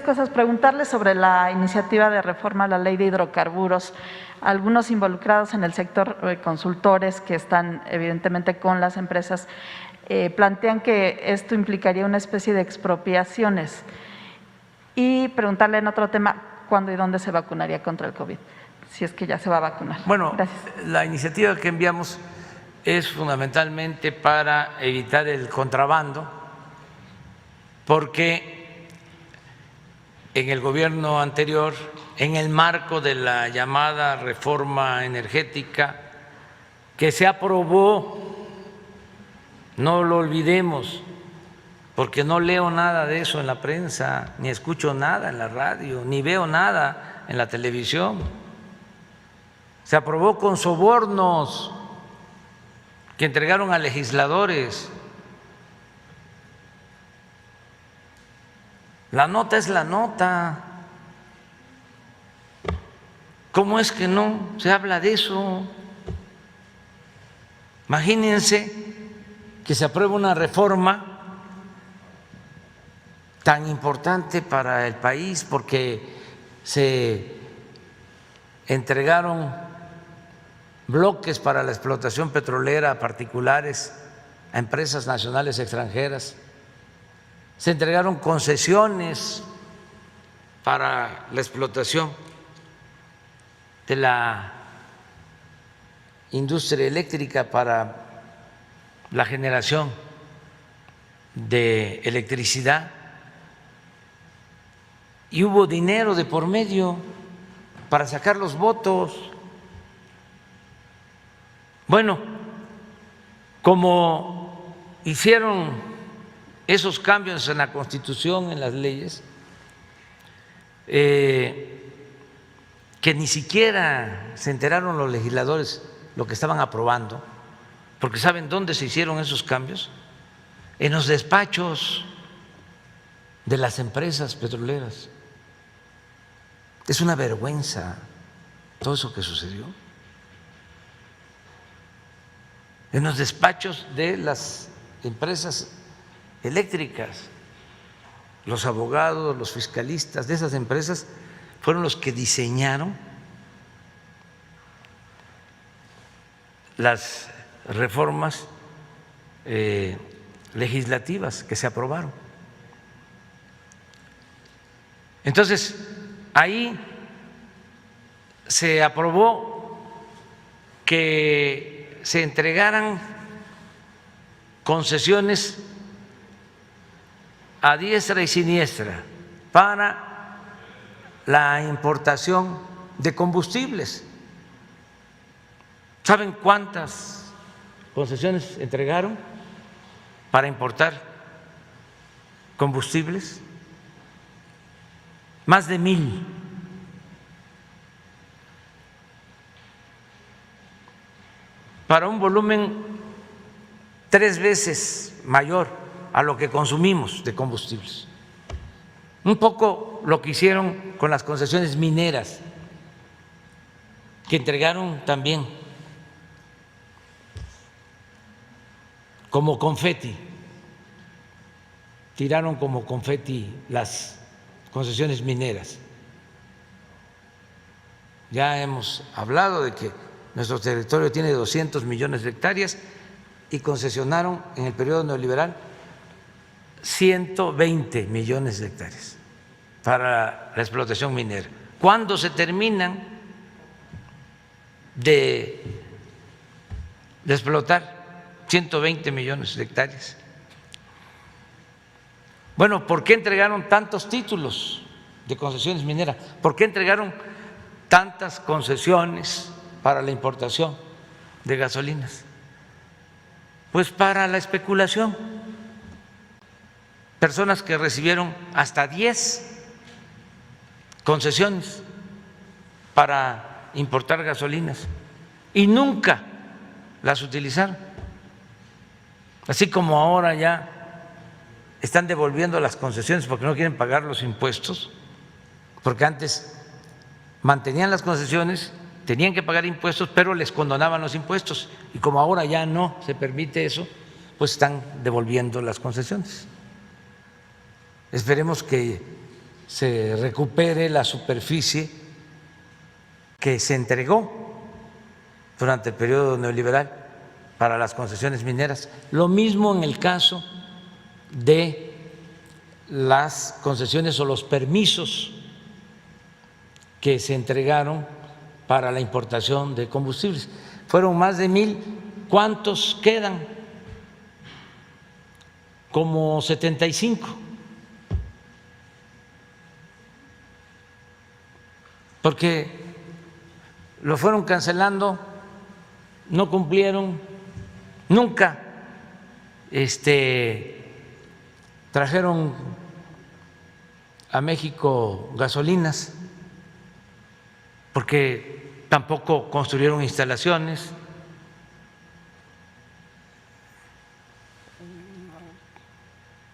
cosas. Preguntarle sobre la iniciativa de reforma a la ley de hidrocarburos. Algunos involucrados en el sector, consultores que están evidentemente con las empresas, plantean que esto implicaría una especie de expropiaciones. Y preguntarle en otro tema, ¿cuándo y dónde se vacunaría contra el COVID? Si es que ya se va a vacunar. Bueno, gracias. La iniciativa que enviamos es fundamentalmente para evitar el contrabando, porque en el gobierno anterior, en el marco de la llamada reforma energética que se aprobó, no lo olvidemos, porque no leo nada de eso en la prensa, ni escucho nada en la radio, ni veo nada en la televisión. Se aprobó con sobornos que entregaron a legisladores. La nota es la nota. ¿Cómo es que no se habla de eso? Imagínense que se apruebe una reforma tan importante para el país porque se entregaron bloques para la explotación petrolera a particulares, a empresas nacionales extranjeras, se entregaron concesiones para la explotación de la industria eléctrica para la generación de electricidad y hubo dinero de por medio para sacar los votos. Bueno, como hicieron esos cambios en la Constitución, en las leyes, que ni siquiera se enteraron los legisladores lo que estaban aprobando, porque ¿saben dónde se hicieron esos cambios? En los despachos de las empresas petroleras. Es una vergüenza todo eso que sucedió. En los despachos de las empresas eléctricas, los abogados, los fiscalistas de esas empresas fueron los que diseñaron las reformas legislativas que se aprobaron. Entonces, ahí se aprobó que se entregaran concesiones a diestra y siniestra para la importación de combustibles. ¿Saben cuántas concesiones entregaron para importar combustibles? Más de 1,000. Para un volumen 3 veces mayor a lo que consumimos de combustibles. Un poco lo que hicieron con las concesiones mineras, que entregaron también como confeti, tiraron como confeti las concesiones mineras. Ya hemos hablado de que nuestro territorio tiene 200 millones de hectáreas y concesionaron en el periodo neoliberal 120 millones de hectáreas para la explotación minera. ¿Cuándo se terminan de explotar 120 millones de hectáreas? Bueno, ¿por qué entregaron tantos títulos de concesiones mineras? ¿Por qué entregaron tantas concesiones para la importación de gasolinas? Pues para la especulación. Personas que recibieron hasta 10 concesiones para importar gasolinas y nunca las utilizaron. Así como ahora ya están devolviendo las concesiones porque no quieren pagar los impuestos, porque antes mantenían las concesiones, tenían que pagar impuestos, pero les condonaban los impuestos, y como ahora ya no se permite eso, pues están devolviendo las concesiones. Esperemos que se recupere la superficie que se entregó durante el periodo neoliberal para las concesiones mineras. Lo mismo en el caso de las concesiones o los permisos que se entregaron para la importación de combustibles. Fueron más de 1,000. ¿Cuántos quedan? Como 75. Porque lo fueron cancelando, no cumplieron, nunca trajeron a México gasolinas, porque tampoco construyeron instalaciones,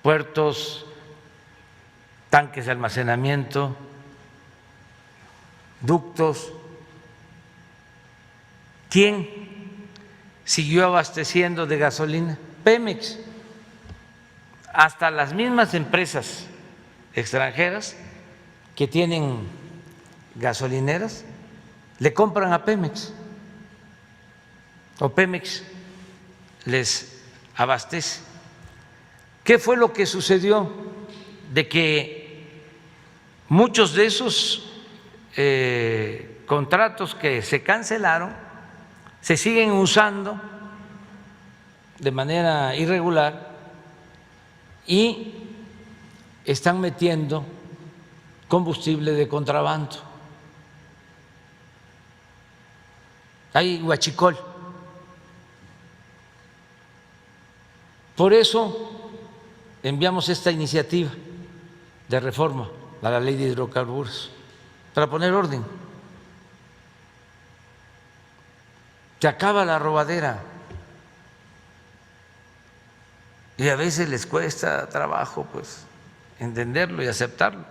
puertos, tanques de almacenamiento, ductos. ¿Quién siguió abasteciendo de gasolina? Pemex. Hasta las mismas empresas extranjeras que tienen gasolineras le compran a Pemex, o Pemex les abastece. ¿Qué fue lo que sucedió? De que muchos de esos contratos que se cancelaron se siguen usando de manera irregular y están metiendo combustible de contrabando. Hay huachicol. Por eso enviamos esta iniciativa de reforma a la ley de hidrocarburos, para poner orden. Se acaba la robadera y a veces les cuesta trabajo pues entenderlo y aceptarlo,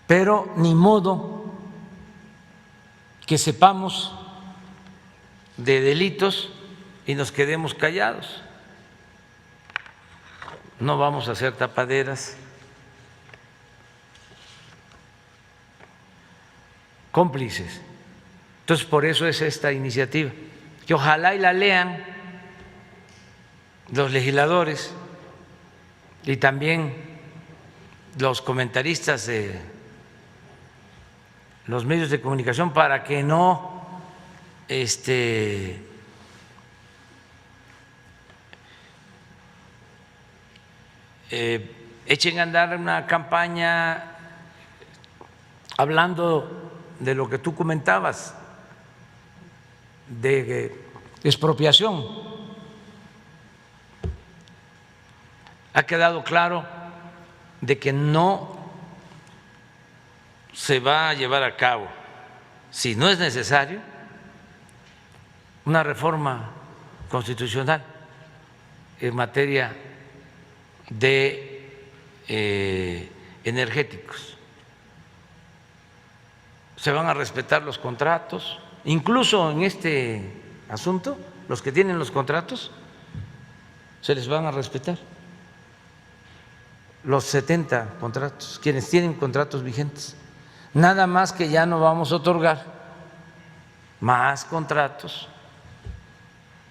pero ni modo que sepamos de delitos y nos quedemos callados. No vamos a hacer tapaderas, cómplices. Entonces, por eso es esta iniciativa, que ojalá y la lean los legisladores y también los comentaristas de los medios de comunicación, para que no echen a andar una campaña hablando de lo que tú comentabas, de expropiación. Ha quedado claro de que no se va a llevar a cabo, si no es necesario, una reforma constitucional en materia de energéticos. Se van a respetar los contratos, incluso en este asunto, los que tienen los contratos se les van a respetar. Los 70 contratos, quienes tienen contratos vigentes. Nada más que ya no vamos a otorgar más contratos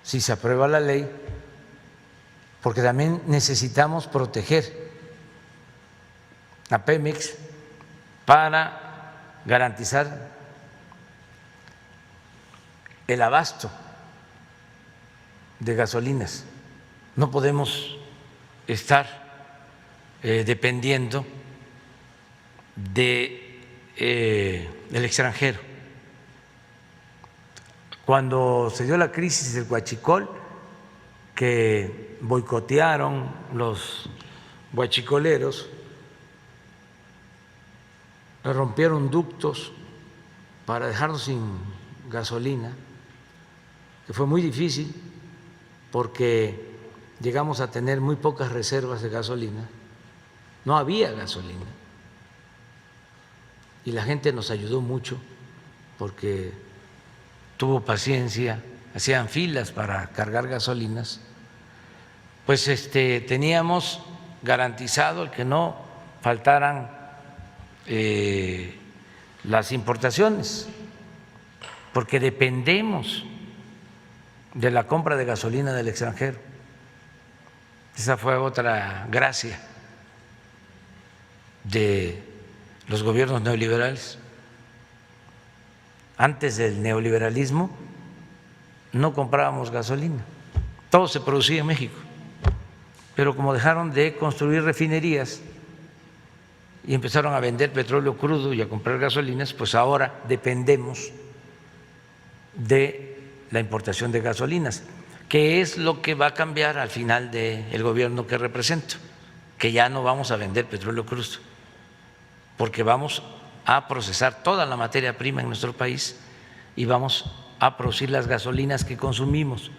si se aprueba la ley, porque también necesitamos proteger a Pemex para garantizar el abasto de gasolinas. No podemos estar dependiendo del extranjero. Cuando se dio la crisis del huachicol, que boicotearon los huachicoleros, rompieron ductos para dejarnos sin gasolina, que fue muy difícil porque llegamos a tener muy pocas reservas de gasolina, no había gasolina y la gente nos ayudó mucho porque tuvo paciencia, hacían filas para cargar gasolinas. Pues teníamos garantizado el que no faltaran las importaciones, porque dependemos de la compra de gasolina del extranjero. Esa fue otra gracia de los gobiernos neoliberales. Antes del neoliberalismo no comprábamos gasolina, todo se producía en México, pero como dejaron de construir refinerías y empezaron a vender petróleo crudo y a comprar gasolinas, pues ahora dependemos de la importación de gasolinas, que es lo que va a cambiar al final del gobierno que represento, que ya no vamos a vender petróleo crudo, porque vamos a procesar toda la materia prima en nuestro país y vamos a producir las gasolinas que consumimos.